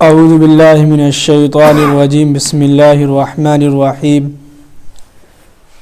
اعوذ باللہ من الشیطان الرجیم بسم اللہ الرحمن الرحیم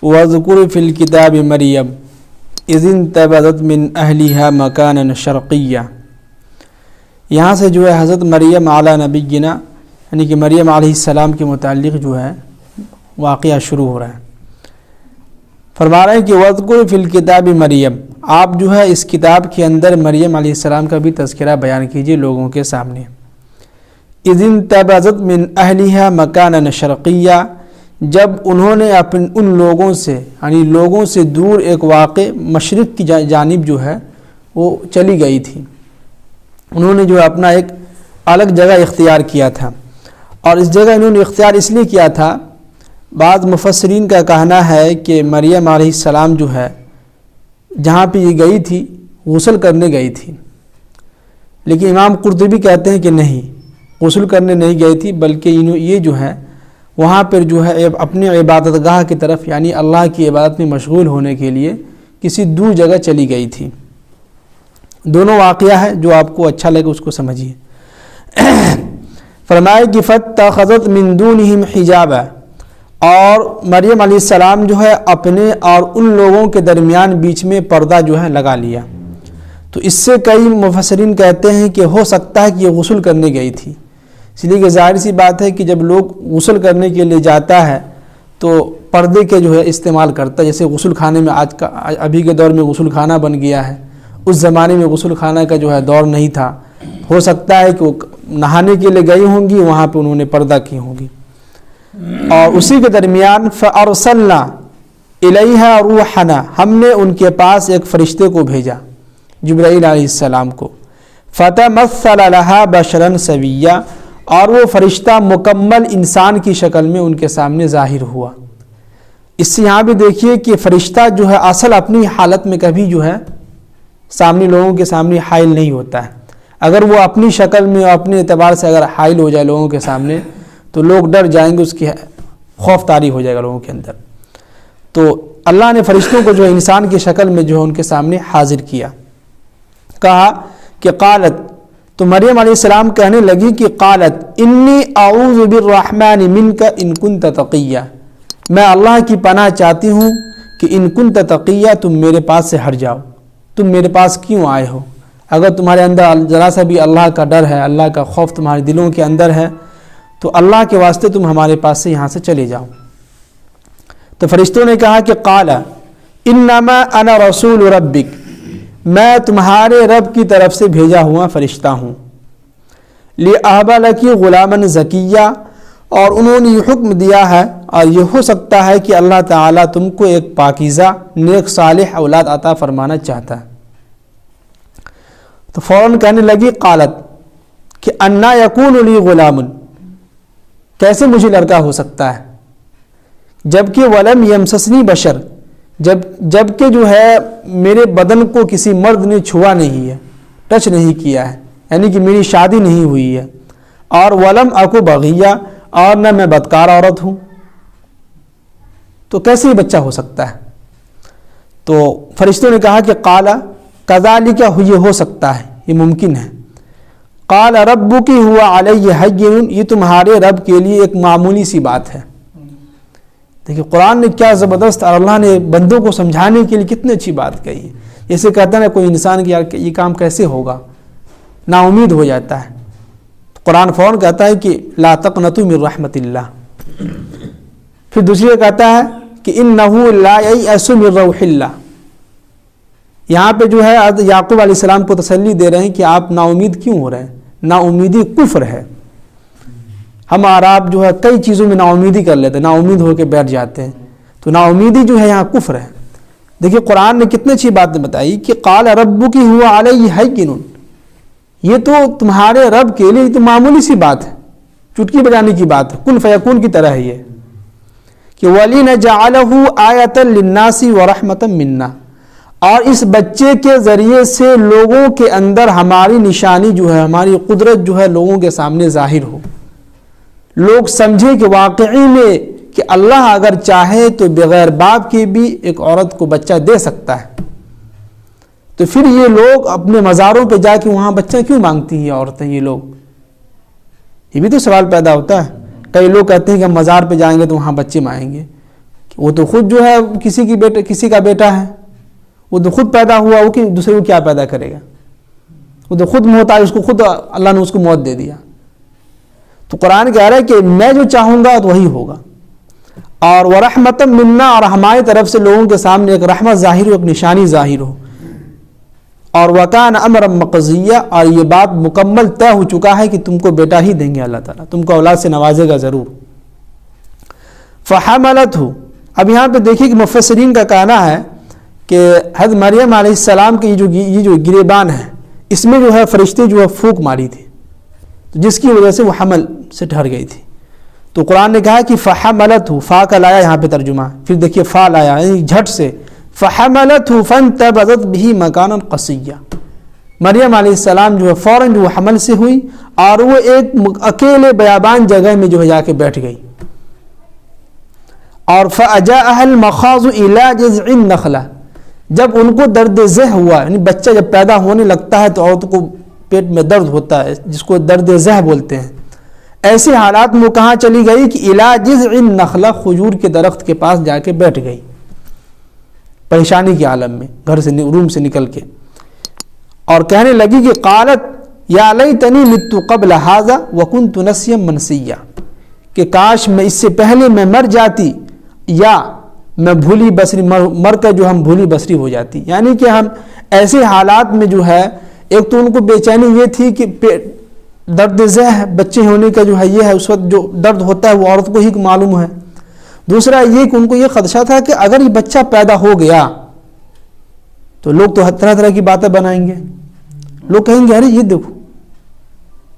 واذکر فی الکتاب مریم اذ انتبذت من اہلها مکانا شرقیا۔ یہاں سے جو ہے حضرت مریم علی نبینا یعنی کہ مریم علیہ السلام کے متعلق جو ہے واقعہ شروع ہو رہا ہے۔ فرما رہے ہیں کہ واذکر فی الکتاب مریم، آپ جو ہے اس کتاب کے اندر مریم علیہ السلام کا بھی تذکرہ بیان کیجیے لوگوں کے سامنے۔ اذ انتبذت من اہلها مکانا شرقیا، جب انہوں نے ان لوگوں سے یعنی لوگوں سے دور ایک واقع مشرق کی جانب جو ہے وہ چلی گئی تھی، انہوں نے جو اپنا ایک الگ جگہ اختیار کیا تھا۔ اور اس جگہ انہوں نے اختیار اس لیے کیا تھا، بعض مفسرین کا کہنا ہے کہ مریم علیہ السلام جو ہے جہاں پہ یہ گئی تھی غسل کرنے گئی تھی، لیکن امام قرطبی کہتے ہیں کہ نہیں، غسل کرنے نہیں گئی تھی، بلکہ یہ جو ہے وہاں پر جو ہے اپنے عبادت گاہ کی طرف یعنی اللہ کی عبادت میں مشغول ہونے کے لیے کسی دور جگہ چلی گئی تھی۔ دونوں واقعہ ہے، جو آپ کو اچھا لگے اس کو سمجھیے۔ فرمائے کہ فاتخذت من دونہم حجابا، اور مریم علیہ السلام جو ہے اپنے اور ان لوگوں کے درمیان بیچ میں پردہ جو ہے لگا لیا۔ تو اس سے کئی مفسرین کہتے ہیں کہ ہو سکتا ہے کہ یہ غسل کرنے گئی تھی، اس لیے کہ ظاہر سی بات ہے کہ جب لوگ غسل کرنے کے لیے جاتا ہے تو پردے کے جو ہے استعمال کرتا ہے، جیسے غسل خانے میں ابھی کے دور میں غسل خانہ بن گیا ہے، اس زمانے میں غسل خانہ کا جو ہے دور نہیں تھا، ہو سکتا ہے کہ وہ نہانے کے لیے گئی ہوں گی، وہاں پہ انہوں نے پردہ کی ہوں گی۔ اور اسی کے درمیان فارسلنا الیہا روحنا، ہم نے ان کے پاس ایک فرشتے کو بھیجا، جبرائیل علیہ السلام کو۔ فتمثل لها بشرا سویا، اور وہ فرشتہ مکمل انسان کی شکل میں ان کے سامنے ظاہر ہوا۔ اس سے یہاں بھی دیکھیے کہ فرشتہ جو ہے اصل اپنی حالت میں کبھی جو ہے سامنے لوگوں کے سامنے حائل نہیں ہوتا ہے۔ اگر وہ اپنی شکل میں اور اپنے اعتبار سے اگر حائل ہو جائے لوگوں کے سامنے تو لوگ ڈر جائیں گے، اس کی خوف طاری ہو جائے گا لوگوں کے اندر۔ تو اللہ نے فرشتوں کو جو ہے انسان کی شکل میں جو ہے ان کے سامنے حاضر کیا، کہا کہ قالت، تو مریم علیہ السلام کہنے لگی کہ قالت انی اعوذ بالرحمن منک ان کنت تقیا، میں اللہ کی پناہ چاہتی ہوں کہ ان کنت تقیا، تم میرے پاس سے ہٹ جاؤ، تم میرے پاس کیوں آئے ہو؟ اگر تمہارے اندر ذرا سا بھی اللہ کا ڈر ہے، اللہ کا خوف تمہارے دلوں کے اندر ہے تو اللہ کے واسطے تم ہمارے پاس سے یہاں سے چلے جاؤ۔ تو فرشتوں نے کہا کہ قال انما انا رسول ربک، میں تمہارے رب کی طرف سے بھیجا ہوا فرشتہ ہوں، لِأَهْبَ لَكِ غُلَامًا زَكِيًّا، اور انہوں نے یہ حکم دیا ہے اور یہ ہو سکتا ہے کہ اللہ تعالیٰ تم کو ایک پاکیزہ نیک صالح اولاد عطا فرمانا چاہتا ہے۔ تو فوراً کہنے لگی قالت کہ اَنَّا يَكُونُ لِي غُلَامٌ، کیسے مجھے لڑکا ہو سکتا ہے، جبکہ وَلَمْ يَمْسَسْنِي بَشَرٌ، جبکہ جو ہے میرے بدن کو کسی مرد نے چھوا نہیں ہے، ٹچ نہیں کیا ہے، یعنی کہ میری شادی نہیں ہوئی ہے، اور ولم اکو بغیہ، اور نہ میں بدکار عورت ہوں، تو کیسے یہ بچہ ہو سکتا ہے؟ تو فرشتوں نے کہا کہ قال کذالک، یہ ہو سکتا ہے، یہ ممکن ہے۔ قال ربک هو علی ہین، یہ تمہارے رب کے لیے ایک معمولی سی بات ہے۔ دیکھیے قرآن نے کیا زبردست، اور اللہ نے بندوں کو سمجھانے کے لیے کتنی اچھی بات کہی ہے۔ جیسے کہتا ہے کوئی انسان کہ یار یہ کام کیسے ہوگا، نا امید ہو جاتا ہے، قرآن فوراً کہتا ہے کہ لا تقنطوا من رحمت اللہ۔ پھر دوسری کہتا ہے کہ انہ لا ییأس من روح اللہ۔ یہاں پہ جو ہے یعقوب علیہ السلام کو تسلی دے رہے ہیں کہ آپ نا امید کیوں ہو رہے ہیں، نا امیدی کفر ہے۔ ہم اور آپ جو ہے کئی چیزوں میں نا امیدی کر لیتے ہیں، نا امید ہو کے بیٹھ جاتے ہیں، تو نا امیدی جو ہے یہاں کفر ہے۔ دیکھیے قرآن نے کتنی اچھی بات بتائی کہ قال ربک هو علی ہین، یہ تو تمہارے رب کے لیے تو معمولی سی بات ہے، چٹکی بجانے کی بات ہے، کن فیکون کی طرح ہے یہ، کہ وَلِنَجْعَلَهُ آیَةً لِلنَّاسِ وَرَحْمَةً مِنَّا، اور اس بچے کے ذریعے سے لوگوں کے اندر ہماری نشانی جو ہے، ہماری قدرت جو ہے لوگوں کے سامنے ظاہر ہو، لوگ سمجھے کہ واقعی میں کہ اللہ اگر چاہے تو بغیر باپ کے بھی ایک عورت کو بچہ دے سکتا ہے۔ تو پھر یہ لوگ اپنے مزاروں پہ جا کے وہاں بچہ کیوں مانگتی ہیں عورتیں، یہ لوگ یہ بھی تو سوال پیدا ہوتا ہے. کئی لوگ کہتے ہیں کہ ہم مزار پہ جائیں گے تو وہاں بچے مائیں گے. وہ تو خود جو ہے کسی کا بیٹا ہے, وہ تو خود پیدا ہوا, وہ دوسرے کو کیا پیدا کرے گا؟ وہ تو خود محتاج, اس کو خود اللہ نے اس کو موت دے دیا. تو قرآن کہہ رہا ہے کہ میں جو چاہوں گا تو وہی ہوگا. اور ورحمۃ منا, اور ہماری طرف سے لوگوں کے سامنے ایک رحمت ظاہر ہو, ایک نشانی ظاہر ہو. اور وکان امرا مقضیہ, اور یہ بات مکمل طے ہو چکا ہے کہ تم کو بیٹا ہی دیں گے اللہ تعالیٰ, تم کو اولاد سے نوازے گا ضرور. فحملتہ, اب یہاں پہ دیکھیے کہ مفسرین کا کہنا ہے کہ حضرت مریم علیہ السلام کے یہ جو گریبان ہے, اس میں جو ہے فرشتے جو ہے پھونک ماری تھی, تو جس کی وجہ سے وہ حمل سے ٹھہر گئی تھی. تو قرآن نے کہا کہ فحملتہ, فا کا لایا یہاں پہ ترجمہ, پھر دیکھیے فا لایا یعنی جھٹ سے, فحملتہ فانتبذت به مکانا قصیا. مریم علیہ السلام جو ہے فوراً جو حمل سے ہوئی اور وہ ایک اکیلے بیابان جگہ میں جو ہے جا کے بیٹھ گئی. اور فاجاءها المخاض الى جذع النخلہ, جب ان کو درد ذہ ہوا, یعنی بچہ جب پیدا ہونے لگتا ہے تو عورتوں کو پیٹ میں درد ہوتا ہے, جس کو درد ذہ بولتے ہیں, ایسے حالات میں کہاں چلی گئی کہ الى جذع النخلہ, کھجور کے درخت کے پاس جا کے بیٹھ گئی, پریشانی کے عالم میں, گھر سے روم سے نکل کے, اور کہنے لگی کہ قالت یا لیتنی مت قبل ھذا وکنت نسیا منسیا, کہ کاش میں اس سے پہلے میں مر جاتی, یا میں بھولی بسری مر کر جو ہم بھولی بسری ہو جاتی. یعنی کہ ہم ایسے حالات میں جو ہے, ایک تو ان کو بے چینی یہ تھی کہ درد ذہ بچے ہونے کا جو ہے یہ ہے, اس وقت جو درد ہوتا ہے وہ عورت کو ہی معلوم ہے. دوسرا یہ کہ ان کو یہ خدشہ تھا کہ اگر یہ بچہ پیدا ہو گیا تو لوگ تو طرح طرح کی باتیں بنائیں گے. لوگ کہیں گے ارے یہ دیکھو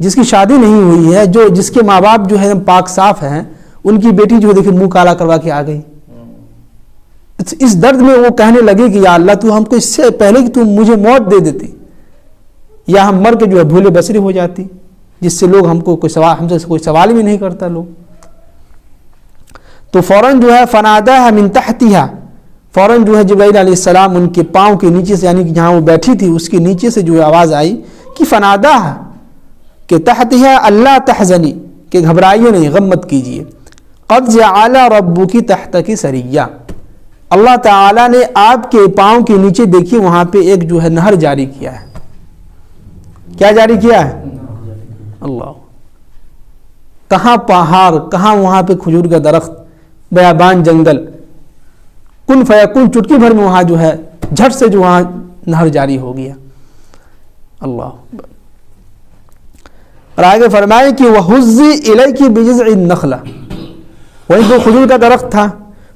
جس کی شادی نہیں ہوئی ہے, جس کے ماں باپ جو ہے پاک صاف ہیں, ان کی بیٹی جو دیکھے منہ کالا کروا کے آ گئی. اس درد میں وہ کہنے لگے کہ یا اللہ تو ہم کو اس سے پہلے کہ تم مجھے موت دے دیتی, یا ہم مر کے جو ہے بھولے بسری ہو جاتی, جس سے لوگ ہم سے کوئی سوال بھی نہیں کرتا لوگ. تو فوراً جو ہے فناداها من تحتها, فوراً جو ہے جبرائیل علیہ السلام ان کے پاؤں کے نیچے سے, یعنی کہ جہاں وہ بیٹھی تھی اس کے نیچے سے جو ہے آواز آئی کہ فناداها, کہ تحتها اللہ تحزنی, کہ گھبرائیے نہیں, غم مت کیجیے, قد جعل ربک تحتک سریا, اللہ تعالیٰ نے آپ کے پاؤں کے نیچے دیکھیے وہاں پہ ایک جو ہے نہر جاری کیا ہے. کیا جاری کیا ہے؟ اللہ, کہاں پہاڑ, کہاں وہاں پہ کھجور کا درخت, بیابان جنگل, کن فیکون, چٹکی بھر میں وہاں جو ہے جھٹ سے جو وہاں نہر جاری ہو گیا. اللہ. اور آگے فرمائے کہ وَحُزِّ إِلَيْكِ بِجِذْعِ النَّخْلَةِ, وہیں تو کھجور کا درخت تھا,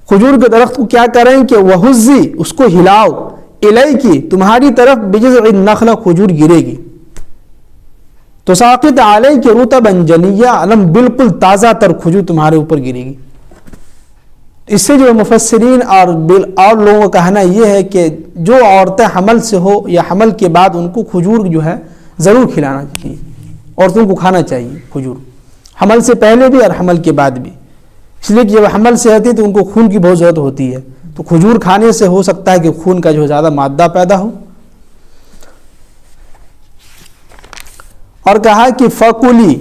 کھجور کے درخت کو کیا کریں کہ وَحُزِّ, اس کو ہلاؤ, إِلَيْكِ, تمہاری طرف, بِجِذْعِ النَّخْلَةِ, کھجور گرے گی, تساقط علیک رطبا جنیا, علم بالکل تازہ تر کھجور تمہارے اوپر گرے گی. اس سے جو مفسرین اور لوگوں کا کہنا یہ ہے کہ جو عورتیں حمل سے ہو یا حمل کے بعد ان کو کھجور جو ہے ضرور کھلانا چاہیے, عورتوں کو کھانا چاہیے کھجور, حمل سے پہلے بھی اور حمل کے بعد بھی. اس لیے کہ جب حمل سے رہتی ہے تو ان کو خون کی بہت ضرورت ہوتی ہے, تو کھجور کھانے سے ہو سکتا ہے کہ خون کا جو زیادہ مادہ پیدا ہو. اور کہا کہ فکلی,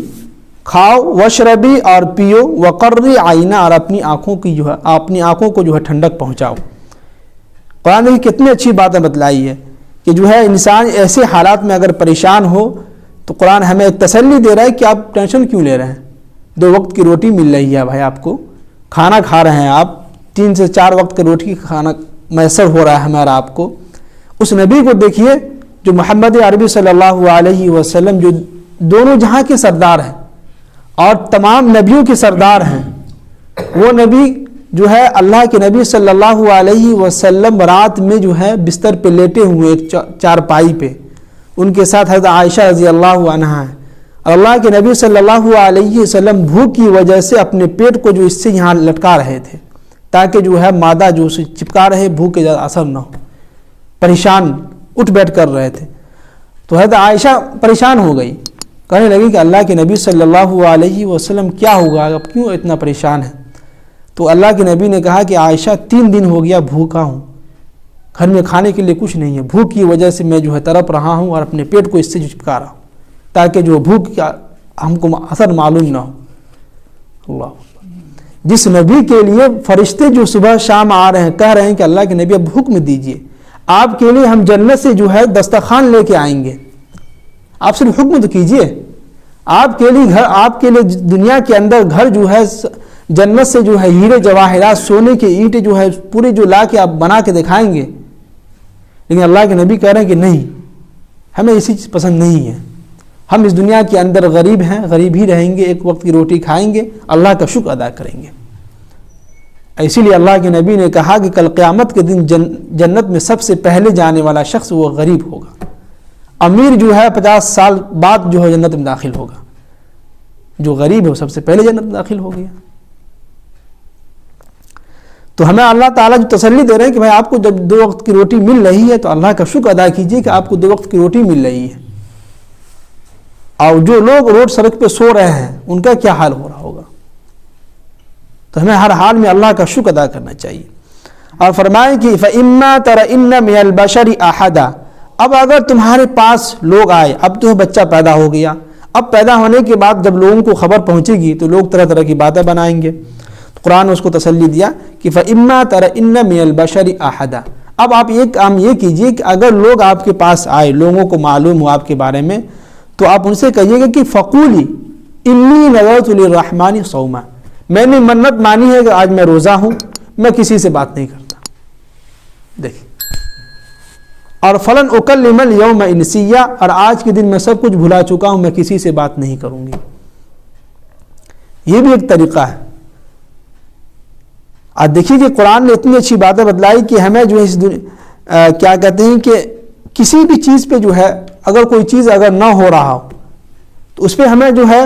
کھاؤ, وشربی, اور پیو, وقرری عینا, اور اپنی آنکھوں کی جو ہے اپنی آنکھوں کو جو ہے ٹھنڈک پہنچاؤ. قرآن نے کتنی اچھی باتیں بتلائی ہے کہ جو ہے انسان ایسے حالات میں اگر پریشان ہو تو قرآن ہمیں ایک تسلی دے رہا ہے کہ آپ ٹینشن کیوں لے رہے ہیں, 2 وقت کی روٹی مل رہی ہے بھائی, آپ کو کھانا کھا رہے ہیں, آپ 3 سے 4 وقت کی روٹی کھانا میسر ہو رہا ہے ہمارا آپ کو. اس نبی کو دیکھیے جو محمد عربی صلی اللہ علیہ وسلم, جو دونوں جہاں کے سردار ہیں اور تمام نبیوں کے سردار ہیں, وہ نبی جو ہے اللہ کے نبی صلی اللہ علیہ وسلم رات میں جو ہے بستر پہ لیٹے ہوئے ایک چارپائی پہ, ان کے ساتھ حضرت عائشہ رضی اللہ عنہا ہے. اور اللہ کے نبی صلی اللہ علیہ وسلم بھوک کی وجہ سے اپنے پیٹ کو جو اس سے یہاں لٹکا رہے تھے تاکہ جو ہے مادہ جو اسے چپکا رہے, بھوک کے زیادہ اثر نہ ہو, پریشان اٹھ بیٹھ کر رہے تھے. تو حضرت عائشہ پریشان ہو گئی, کہنے لگی کہ اللہ کے نبی صلی اللہ علیہ وسلم کیا ہوگا, اب کیوں اتنا پریشان ہے؟ تو اللہ کے نبی نے کہا کہ عائشہ 3 دن ہو گیا بھوکا ہوں, گھر میں کھانے کے لیے کچھ نہیں ہے, بھوک کی وجہ سے میں جو ہے تڑپ رہا ہوں اور اپنے پیٹ کو اس سے جو چپکا رہا ہوں تاکہ جو بھوک کا ہم کو اثر معلوم نہ ہو. اللہ جس نبی کے لیے فرشتے جو صبح شام آ رہے ہیں کہہ رہے ہیں کہ اللہ کے نبی اب حکم دیجئے, آپ کے لیے ہم جنت سے جو ہے دسترخوان لے کے آئیں گے, آپ صرف حکم تو کیجئے. آپ کے لیے گھر, آپ کے لیے دنیا کے اندر گھر جو ہے جنت سے جو ہے ہیرے جواہرات سونے کے اینٹیں جو ہے پورے جو لا کے آپ بنا کے دکھائیں گے, لیکن اللہ کے نبی کہہ رہے ہیں کہ نہیں, ہمیں ایسی چیز پسند نہیں ہے. ہم اس دنیا کے اندر غریب ہیں, غریب ہی رہیں گے, ایک وقت کی روٹی کھائیں گے, اللہ کا شکر ادا کریں گے. اسی لیے اللہ کے نبی نے کہا کہ کل قیامت کے دن جنت میں سب سے پہلے جانے والا شخص وہ غریب ہوگا. امیر جو ہے 50 سال بعد جو ہے جنت میں داخل ہوگا, جو غریب ہے وہ سب سے پہلے جنت میں داخل ہو گیا. تو ہمیں اللہ تعالیٰ جو تسلی دے رہے ہیں کہ بھائی آپ کو جب 2 وقت کی روٹی مل رہی ہے تو اللہ کا شکر ادا کیجئے کہ آپ کو 2 وقت کی روٹی مل رہی ہے. اور جو لوگ روڈ سڑک پہ سو رہے ہیں ان کا کیا حال ہو رہا ہوگا. تو ہمیں ہر حال میں اللہ کا شکر ادا کرنا چاہیے. اور فرمائیں کہ فَإِمَّا تَرَئِنَّ مِنَ الْبَشَرِ أَحَدًا, اب اگر تمہارے پاس لوگ آئے, اب تو بچہ پیدا ہو گیا, اب پیدا ہونے کے بعد جب لوگوں کو خبر پہنچے گی تو لوگ طرح طرح کی باتیں بنائیں گے. تو قرآن نے اس کو تسلی دیا کہ فَإِمَّا تَرَئِنَّ مِنَ الْبَشَرِ أَحَدًا, اب آپ ایک کام یہ کیجئے کہ اگر لوگ آپ کے پاس آئے, لوگوں کو معلوم ہو آپ کے بارے میں, تو آپ ان سے کہیے گا کہ فَقُولِي إِنِّي نَذَرْتُ لِلرَّحْمَنِ صَوْمًا, میں نے منت مانی ہے کہ آج میں روزہ ہوں, میں کسی سے بات نہیں کرتا. دیکھیں, اور فَلَنْ أُكَلِّمَ الْيَوْمَ إِنْسِيًّا, اور آج کے دن میں سب کچھ بھلا چکا ہوں, میں کسی سے بات نہیں کروں گی. یہ بھی ایک طریقہ ہے. آج دیکھیے کہ قرآن نے اتنی اچھی باتیں بتلائی کہ ہمیں جو ہے کیا کہتے ہیں کہ کسی بھی چیز پہ جو ہے اگر کوئی چیز اگر نہ ہو رہا ہو تو اس پہ ہمیں جو ہے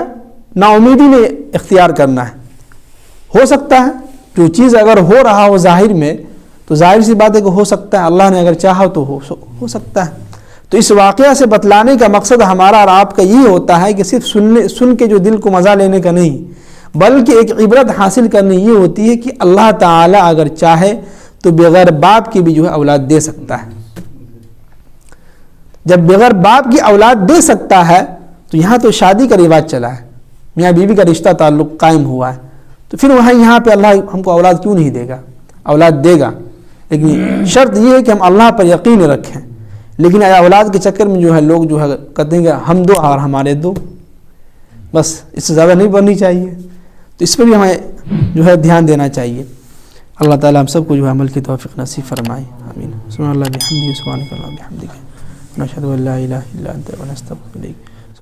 نا امیدی نہیں اختیار کرنا ہے. ہو سکتا ہے جو چیز اگر ہو رہا ہو ظاہر میں تو ظاہر سی بات ہے کہ ہو سکتا ہے, اللہ نے اگر چاہا تو ہو سکتا ہے. تو اس واقعہ سے بتلانے کا مقصد ہمارا اور آپ کا یہ ہوتا ہے کہ صرف سن کے جو دل کو مزہ لینے کا نہیں, بلکہ ایک عبرت حاصل کرنی یہ ہوتی ہے کہ اللہ تعالیٰ اگر چاہے تو بغیر باپ کی بھی جو ہے اولاد دے سکتا ہے. جب بغیر باپ کی اولاد دے سکتا ہے تو یہاں تو شادی کا رواج چلا ہے, میاں بیوی کا رشتہ تعلق قائم ہوا ہے, تو پھر وہاں یہاں پہ اللہ ہم کو اولاد کیوں نہیں دے گا؟ اولاد دے گا, لیکن شرط یہ ہے کہ ہم اللہ پر یقین رکھیں. لیکن اولاد کے چکر میں جو ہے لوگ جو ہے کہتے ہیں کہ ہم دو اور ہمارے دو, بس اس سے زیادہ نہیں بڑھنی چاہیے. تو اس پہ بھی ہمیں جو ہے دھیان دینا چاہیے. اللہ تعالیٰ ہم سب کو جو ہے عمل کی توفیق نصیب فرمائے. آمین. سبحان اللہ بحمدہ, سبحانک اللہم وبحمدک, نشہد ان لا الہ الا انت ونستغفرک.